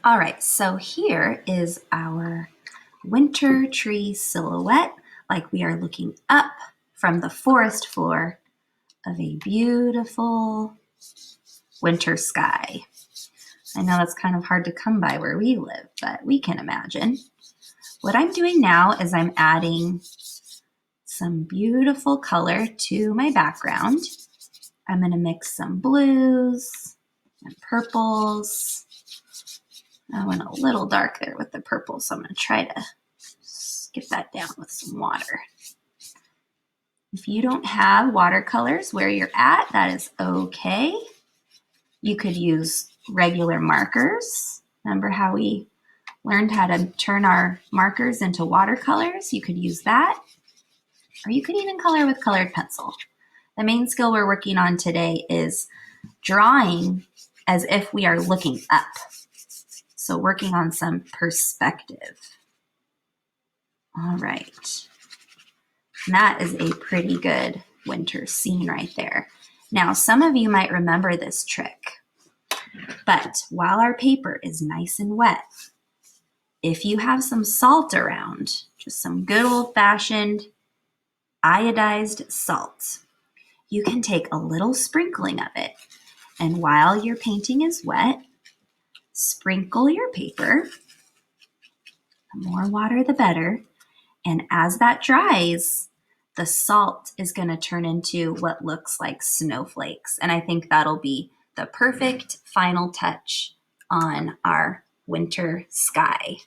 All right, so here is our winter tree silhouette, like we are looking up from the forest floor of a beautiful winter sky. I know that's kind of hard to come by where we live, but we can imagine. What I'm doing now is I'm adding some beautiful color to my background. I'm going to mix some blues and purples. I went a little dark there with the purple, so I'm going to try to get that down with some water. If you don't have watercolors where you're at, that is okay. You could use regular markers. Remember how we learned how to turn our markers into watercolors? You could use that. Or you could even color with colored pencil. The main skill we're working on today is drawing as if we are looking up. So working on some perspective. All right. And that is a pretty good winter scene right there. Now, some of you might remember this trick, but while our paper is nice and wet, if you have some salt around, just some good old-fashioned iodized salt, you can take a little sprinkling of it, and while your painting is wet, sprinkle your paper. The more water, the better. And as that dries, the salt is going to turn into what looks like snowflakes. And I think that'll be the perfect final touch on our winter sky.